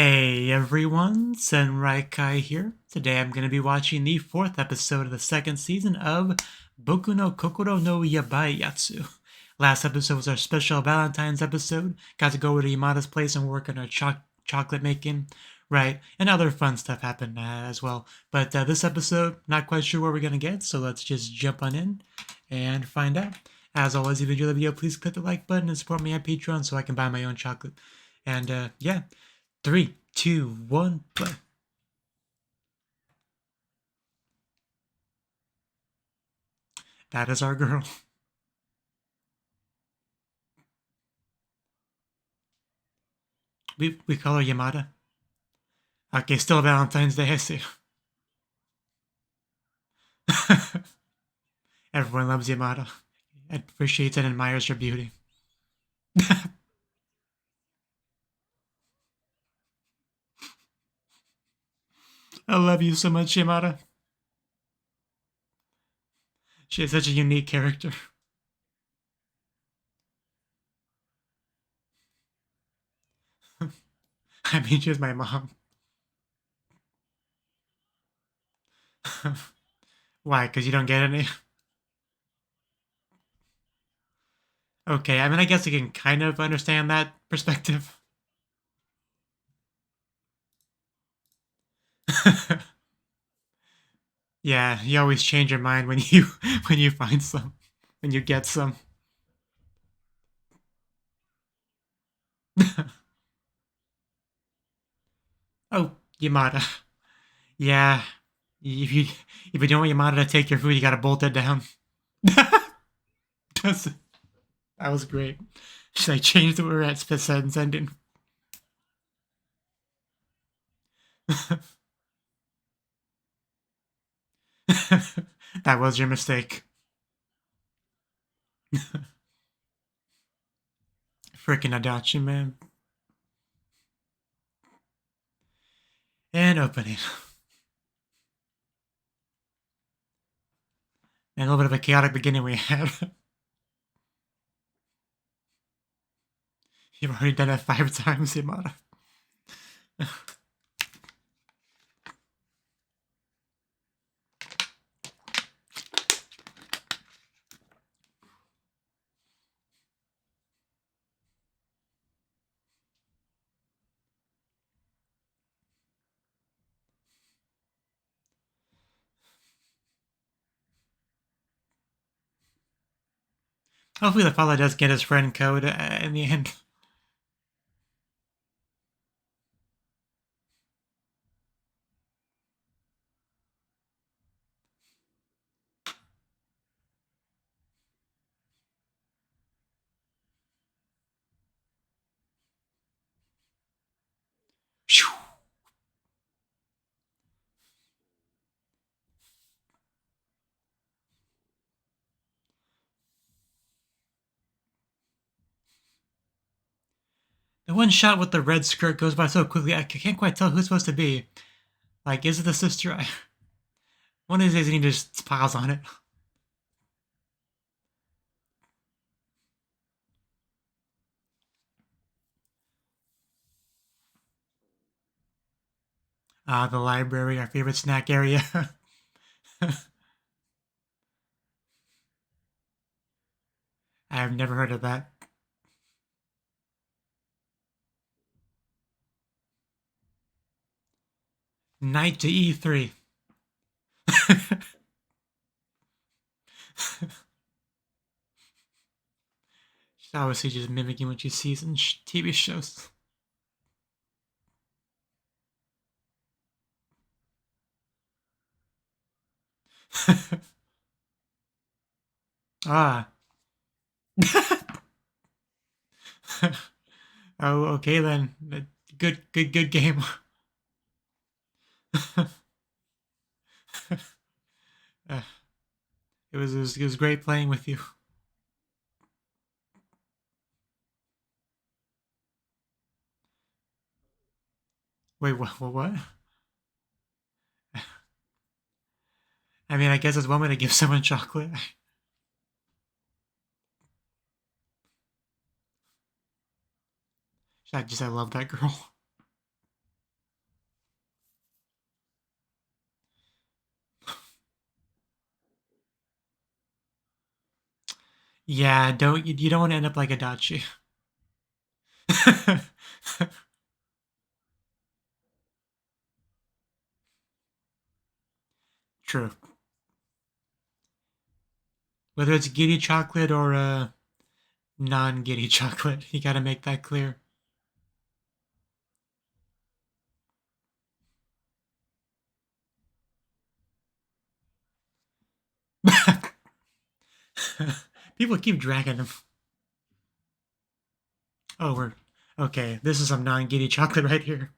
Hey everyone, Senraikai here. Today I'm going to be watching the 4th episode of the 2nd season of Boku no Kokoro no Yabai Yatsu. Last episode was our special Valentine's episode. Got to go over to Yamada's place and work on our chocolate making. Right, and other fun stuff happened as well. But this episode, not quite sure what we're going to get, so let's just jump on in and find out. As always, if you enjoy the video, please click the like button and support me on Patreon so I can buy my own chocolate. And yeah. 3, 2, 1, play. That is our girl. We call her Yamada. Okay, still Valentine's Day, I see. Everyone loves Yamada. Appreciates and admires her beauty. I love you so much, Yamada. She is such a unique character. I mean, she's my mom. Why? Because you don't get any? Okay, I mean, I guess I can kind of understand that perspective. Yeah, you always change your mind when you find some, when you get some. Oh, Yamada. Yeah, if you don't want Yamada to take your food, you gotta bolt it down. That was great. Should I change the word at sentence ending? That was your mistake. Freaking Adachi, man. And open it. And a little bit of a chaotic beginning we had. You've already done it 5 times, Yamada. Hopefully the fellow does get his friend code in the end. The one shot with the red skirt goes by so quickly, I can't quite tell who it's supposed to be. Like, is it the sister? One of these days, I need to just pause on it. The library, our favorite snack area. I have never heard of that. Knight to E3. She's obviously just mimicking what she sees in TV shows. Ah. Oh, okay then. Good game. It was great playing with you. Wait, what? I mean, I guess it's one way to give someone chocolate. I love that girl. Yeah, you don't want to end up like Adachi. True. Whether it's giddy chocolate or non-giddy chocolate, you gotta make that clear. People keep dragging them. Oh, we're okay. This is some non-giddy chocolate right here.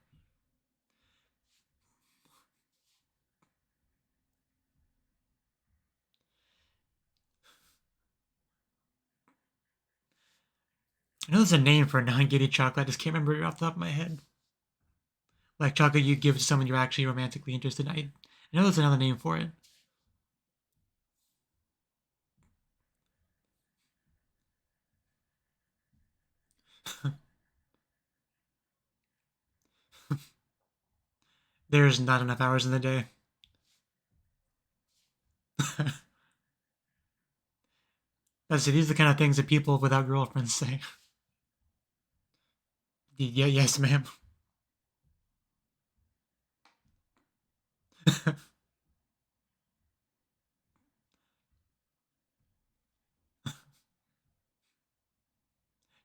I know there's a name for non-giddy chocolate. I just can't remember it off the top of my head. Like chocolate you give to someone you're actually romantically interested in. I know there's another name for it. There's not enough hours in the day. These are the kind of things that people without girlfriends say. Yeah, yes, ma'am.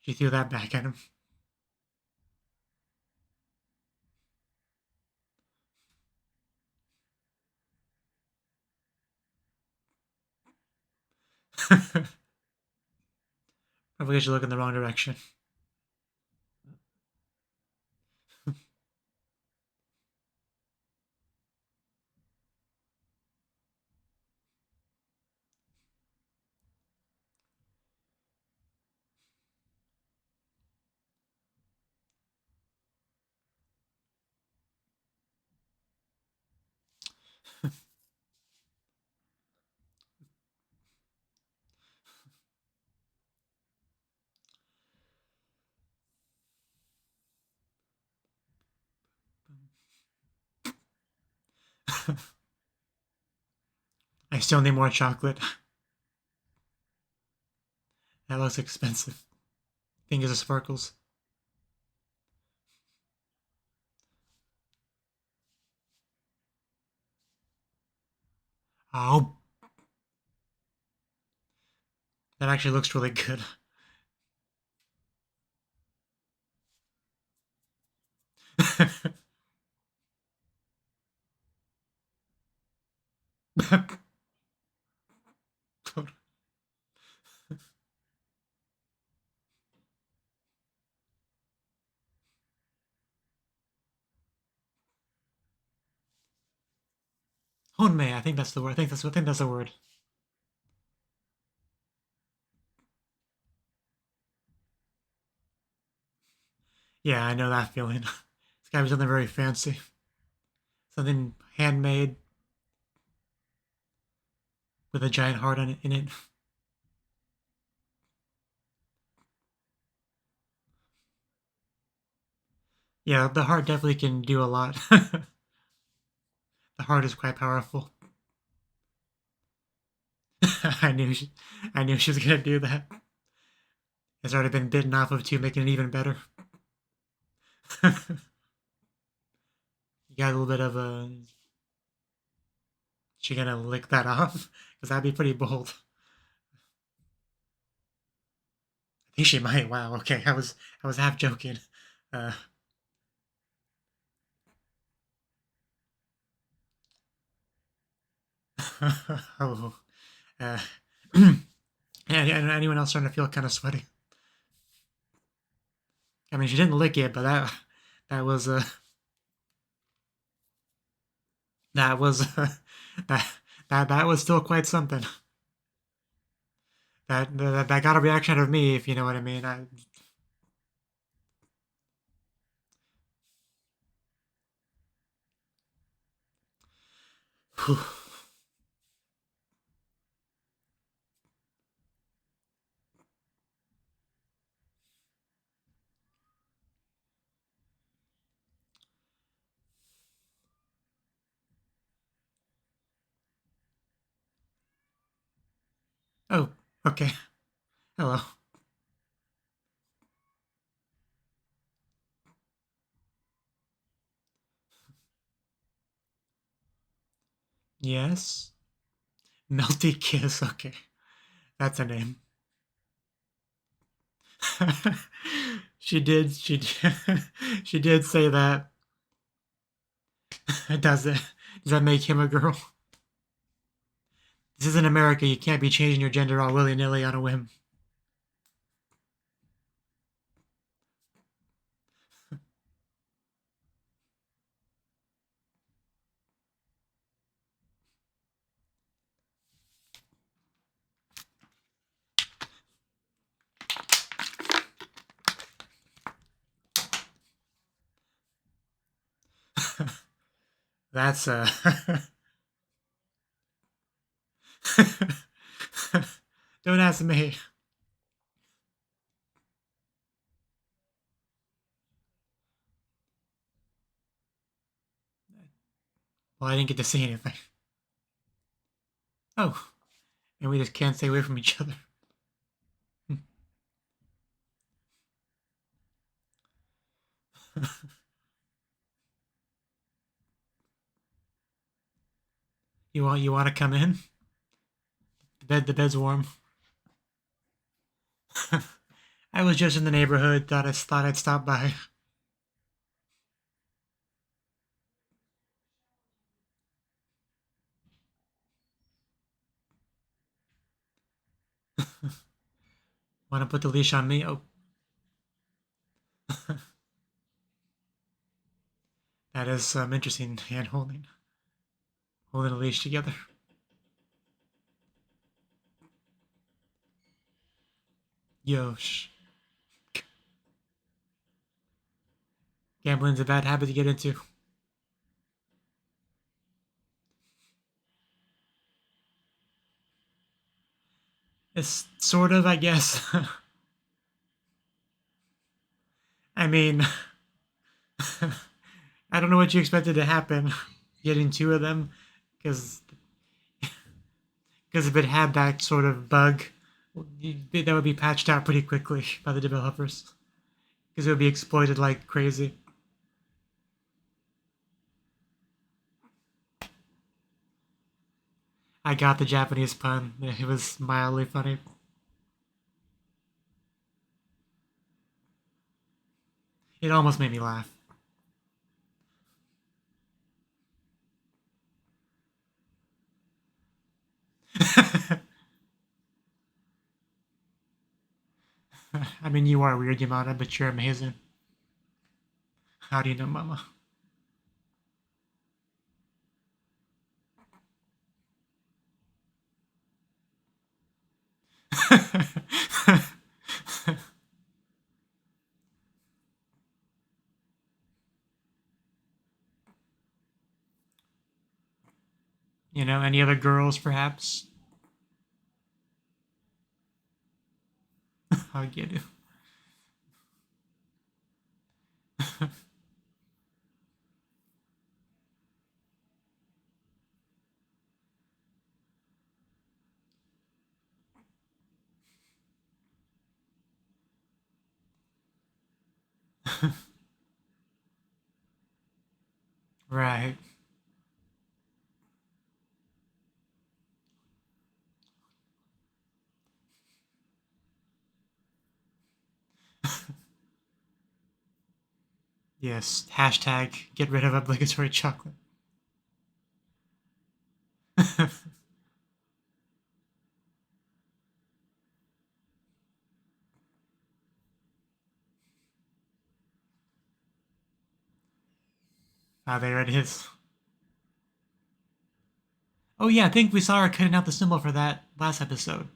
She threw that back at him. Probably should look in the wrong direction. I still need more chocolate. That looks expensive. Fingers of sparkles. Oh, that actually looks really good. Honmei, I think that's the word. I think that's the word. Yeah, I know that feeling. This guy was something very fancy. Something handmade with a giant heart in it. Yeah, the heart definitely can do a lot. The heart is quite powerful. I knew I knew she was gonna do that. It's already been bitten off of two, making it even better. You got a little bit of a. She gonna lick that off? Because that'd be pretty bold. I think she might. Wow. Okay, I was half joking. Uh, oh. Uh, anyone else starting to feel kind of sweaty? I mean, she didn't lick it, but that was that was that that was still quite something. That got a reaction out of me, if you know what I mean. Oh, okay. Hello. Yes. Melty Kiss. Okay. That's a name. She did. She did say that. Does it? Does that make him a girl? This isn't America. You can't be changing your gender all willy nilly on a whim. That's Don't ask me. Well, I didn't get to see anything. Oh, and we just can't stay away from each other. You want to come in? The bed's warm. I was just in the neighborhood. Thought I'd stop by. Want to put the leash on me? Oh, that is some interesting hand holding a leash together. Yosh. Gambling's a bad habit to get into. It's sort of, I guess. I mean, I don't know what you expected to happen. Getting two of them, because if it had that sort of bug, that would be patched out pretty quickly by the developers, because it would be exploited like crazy. I got the Japanese pun. It was mildly funny. It almost made me laugh. I mean, you are weird, Yamada, but you're amazing. How do you know, Mama? You know, any other girls, perhaps? I'll get it. Right. Yes. Hashtag get rid of obligatory chocolate. Ah, there it is. Oh yeah, I think we saw her cutting out the symbol for that last episode.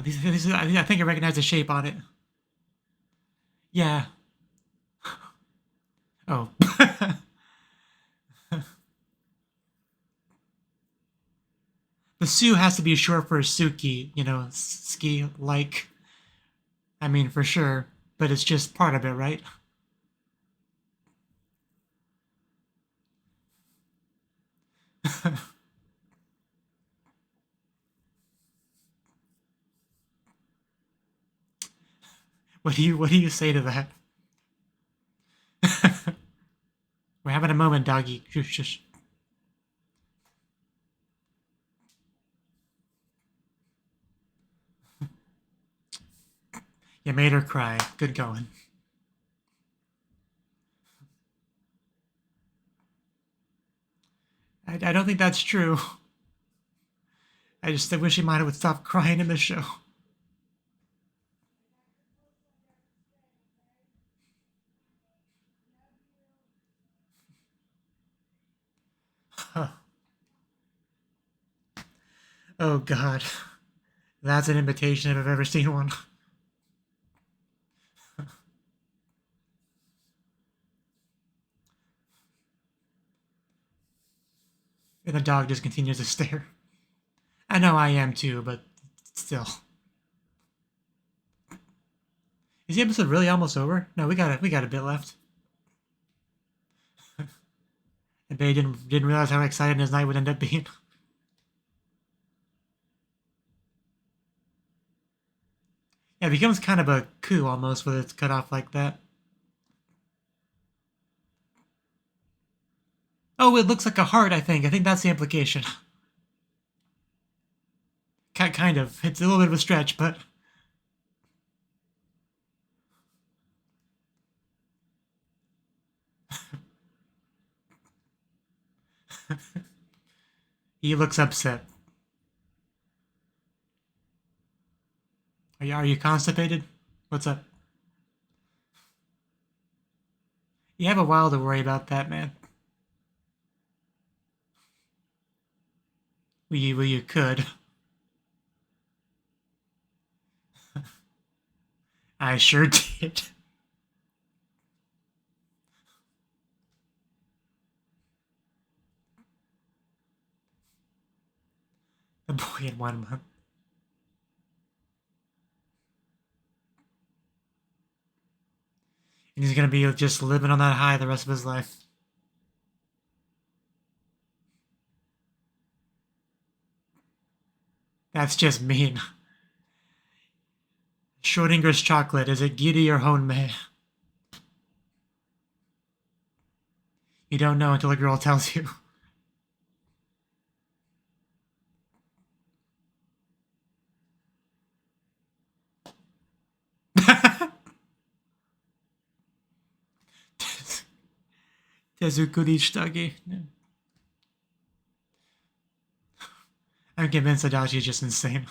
I think I recognize the shape on it. Yeah. Oh. The Su has to be short for Suki, you know, ski like. I mean, for sure, but it's just part of it, right? What do you say to that? We're having a moment, doggy. Shush, shush. You made her cry. Good going. I don't think that's true. I just wish Yamada would stop crying in the show. Oh god. That's an invitation if I've ever seen one. And the dog just continues to stare. I know I am too, but still. Is the episode really almost over? No, we got a bit left. I bet he didn't realize how exciting his night would end up being. Yeah, it becomes kind of a coup almost when it's cut off like that. Oh, it looks like a heart, I think. I think that's the implication. Kind of. It's a little bit of a stretch, but... He looks upset. Are you constipated? What's up? You have a while to worry about that, man. Well, you could. I sure did. The boy in 1 month. And he's gonna be just living on that high the rest of his life. That's just mean. Schrodinger's chocolate, is it Giri or Honmei? You don't know until a girl tells you. Tezukuri Shitagi. I'm convinced Adachi is just insane.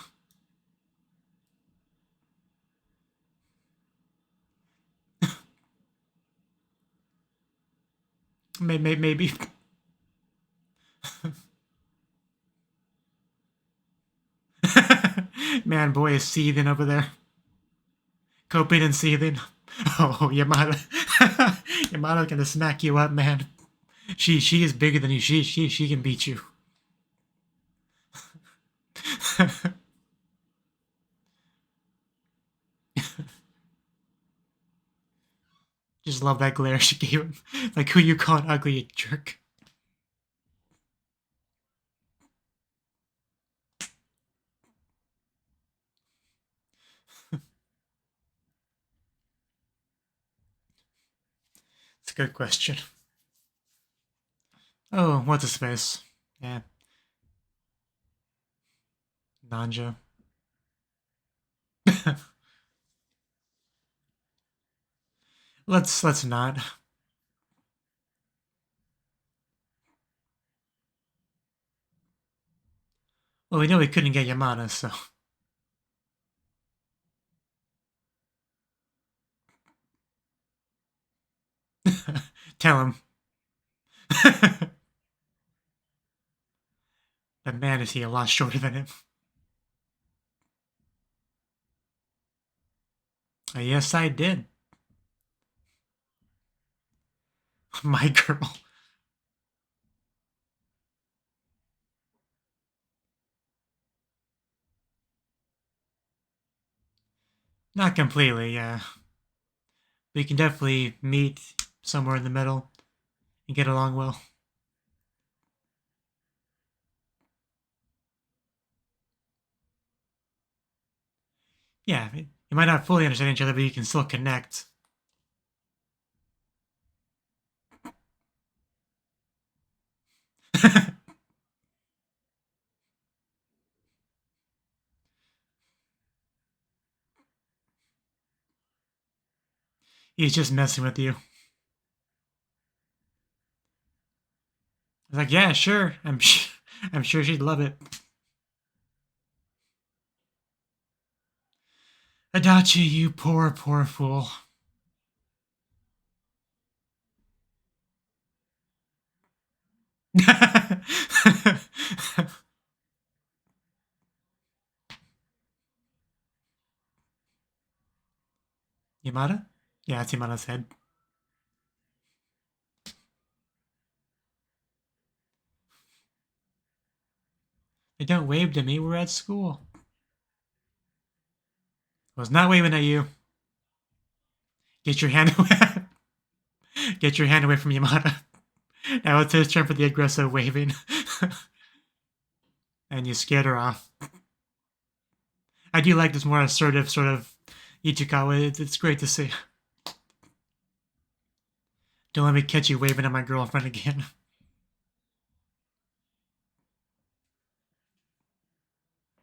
Maybe. Man, boy is seething over there. Coping and seething. Oh, Yamada. Yamada's gonna smack you up, man. She is bigger than you. She can beat you. Just love that glare she gave him. Like, who you calling ugly, you jerk? It's a good question. Oh, what's a space? Yeah. Nanja. Let's not. Well, we know we couldn't get Yamada, so. Tell him. But man, is he a lot shorter than him. Yes, I did. My girl. Not completely, yeah. We can definitely meet somewhere in the middle and get along well. Yeah, You might not fully understand each other, but you can still connect. He's just messing with you. I was like, yeah, sure. I'm sure she'd love it. Adachi, you poor, poor fool. Yamada? Yeah, it's Yamada's head. They don't wave to me. We're at school. I was not waving at you. Get your hand away. Get your hand away from Yamada. Now it's his turn for the aggressive waving. And you scared her off. I do like this more assertive sort of Ichikawa. It's great to see. Don't let me catch you waving at my girlfriend again.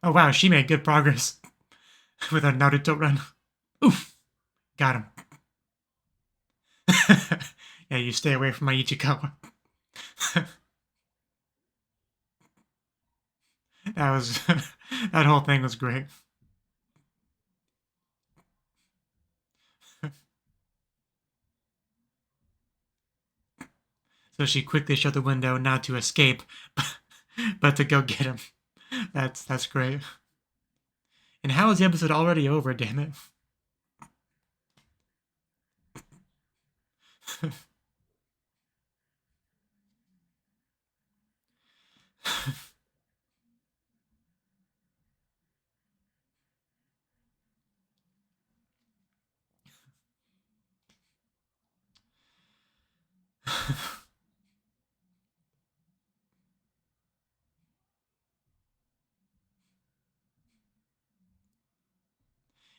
Oh wow, she made good progress with her Naruto run. Oof! Got him. Yeah, you stay away from my Ichikawa. That was that whole thing was great. So she quickly shut the window, not to escape, but to go get him. That's great. And how is the episode already over? Damn it!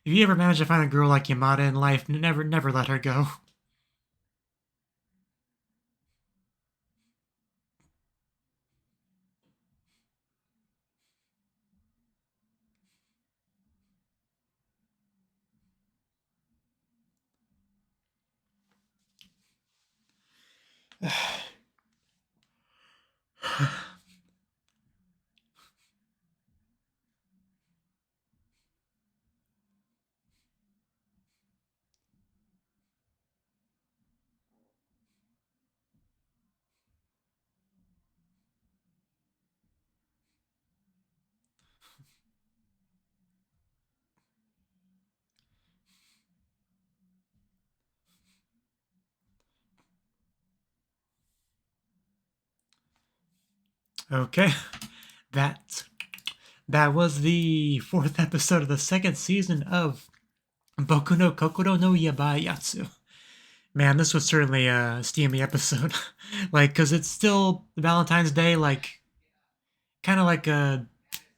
If you ever manage to find a girl like Yamada in life, never let her go. Okay, that was the 4th episode of the 2nd season of Boku no Kokoro no Yabai Yatsu. Man, this was certainly a steamy episode. Like, because it's still Valentine's Day, like, kind of like a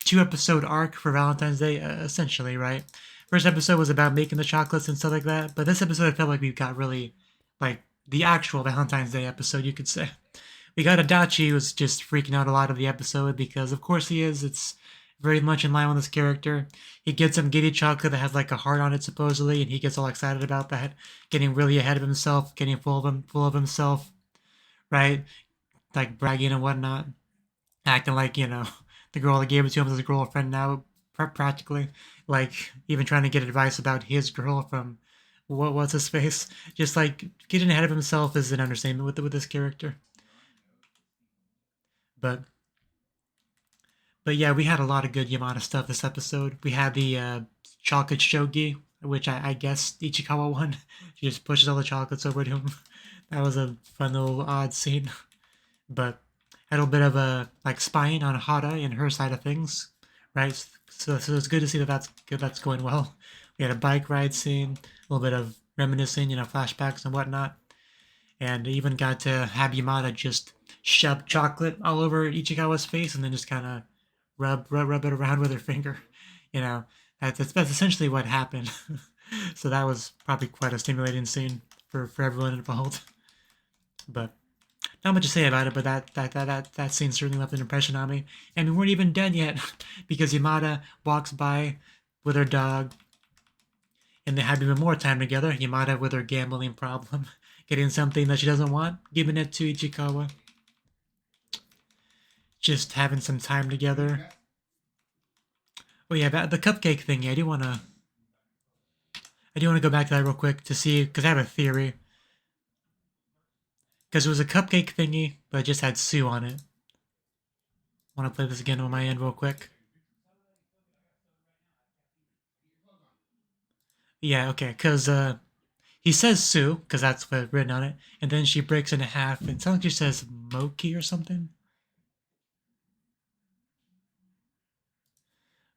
2-episode arc for Valentine's Day, essentially, right? First episode was about making the chocolates and stuff like that, but this episode I felt like we got really, like, the actual Valentine's Day episode, you could say. We got Adachi, who's just freaking out a lot of the episode because, of course, he is. It's very much in line with his character. He gets some giddy chocolate that has like a heart on it, supposedly, and he gets all excited about that, getting really ahead of himself, getting full of himself, right? Like bragging and whatnot, acting like the girl that gave it to him is his girlfriend now, practically. Like even trying to get advice about his girl from what's his face. Just like getting ahead of himself is an understatement with this character. But yeah, we had a lot of good Yamada stuff this episode. We had the chocolate shogi, which I guess Ichikawa won. She just pushes all the chocolates over to him. That was a fun little odd scene. But had a little bit of a like spying on Hara and her side of things, right? So it's good to see that's going well. We had a bike ride scene, a little bit of reminiscing, flashbacks and whatnot. And even got to have Yamada just shove chocolate all over Ichikawa's face and then just kind of rub it around with her finger, That's essentially what happened. So that was probably quite a stimulating scene for everyone involved. But not much to say about it, but that scene certainly left an impression on me. And we weren't even done yet, because Yamada walks by with her dog, and they have even more time together. Yamada with her gambling problem, getting something that she doesn't want, giving it to Ichikawa. Just having some time together. Oh yeah, the cupcake thingy. I do want to go back to that real quick to see, because I have a theory. Because it was a cupcake thingy, but it just had Sue on it. I want to play this again on my end real quick. Yeah, okay, because he says Sue, because that's what's written on it, and then she breaks it in half, and it sounds like she says Moki or something.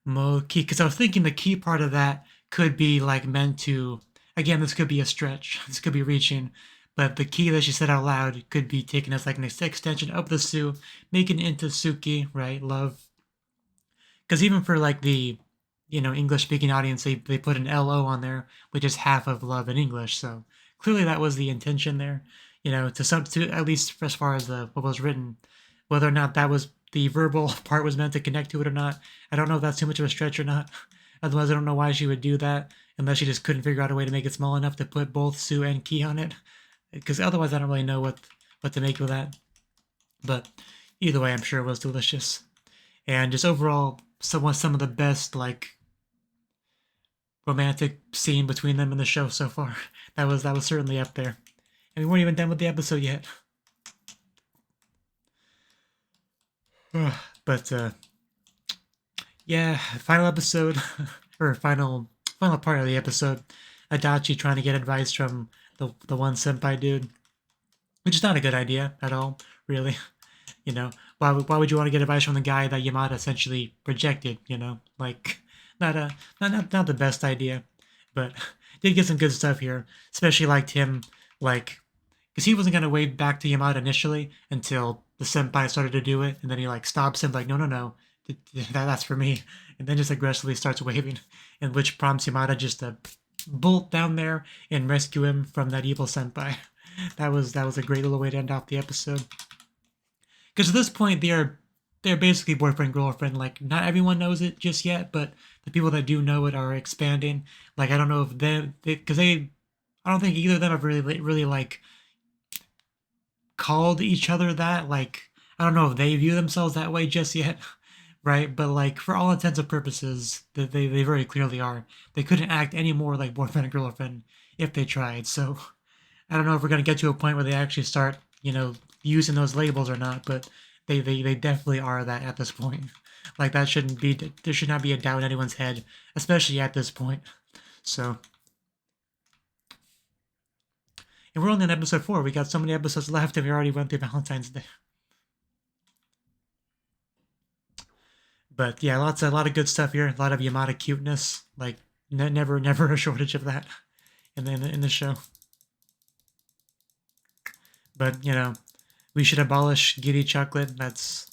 Moki, because I was thinking the key part of that could be like meant to, again, this could be a stretch, this could be reaching, but the key that she said out loud could be taken as like an extension of the Sue, making it into Suki, right? Love. Because even for like the, English speaking audience, they put an LO on there, which is half of love in English. So clearly that was the intention there, to at least as far as what was written. Whether or not that was the verbal part was meant to connect to it or not, I don't know if that's too much of a stretch or not. Otherwise, I don't know why she would do that unless she just couldn't figure out a way to make it small enough to put both Sue and Ki on it. Because otherwise, I don't really know what to make of that. But either way, I'm sure it was delicious. And just overall, some of the best like romantic scene between them in the show so far. That was certainly up there. And we weren't even done with the episode yet. But yeah, final episode or final part of the episode. Adachi trying to get advice from the one senpai dude, which is not a good idea at all, really. Why would you want to get advice from the guy that Yamada essentially projected? Like not the best idea, but did get some good stuff here. Especially liked him, like, because he wasn't gonna wave back to Yamada initially until the senpai started to do it, and then he like stops him, like, no, that's for me, and then just aggressively starts waving, and which prompts Yamada just to bolt down there and rescue him from that evil senpai. That was a great little way to end off the episode. Because at this point, they're basically boyfriend girlfriend. Like, not everyone knows it just yet, but the people that do know it are expanding. Like, I don't know if because I don't think either of them have really like called each other that. Like, I don't know if they view themselves that way just yet, right? But like, for all intents and purposes, they very clearly are. They couldn't act any more like boyfriend and girlfriend if they tried. So I don't know if we're gonna get to a point where they actually start, using those labels or not, but they definitely are that at this point. Like, there should not be a doubt in anyone's head, especially at this point. So, and we're only on episode 4. We got so many episodes left, and we already went through Valentine's Day. But yeah, a lot of good stuff here. A lot of Yamada cuteness. Like, never a shortage of that in the show. But we should abolish giddy chocolate. That's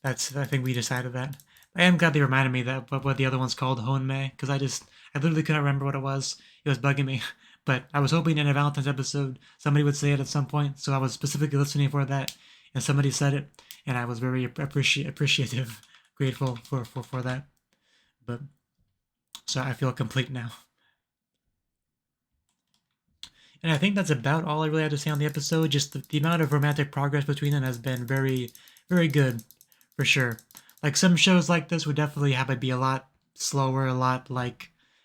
I think we decided that. I am glad they reminded me that what the other one's called, Honmei, because I literally couldn't remember what it was. It was bugging me. But I was hoping in a Valentine's episode somebody would say it at some point, so I was specifically listening for that, and somebody said it, and I was very appreciative, grateful for that. But so I feel complete now. And I think that's about all I really had to say on the episode. Just the amount of romantic progress between them has been very, very good, for sure. Like, some shows like this would definitely have it be a lot slower, a lot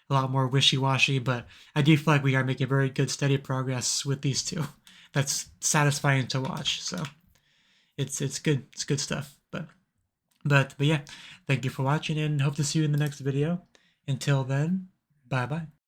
more wishy-washy, but I do feel like we are making very good, steady progress with these two. That's satisfying to watch. So it's good. It's good stuff. But yeah, thank you for watching, and hope to see you in the next video. Until then, bye bye.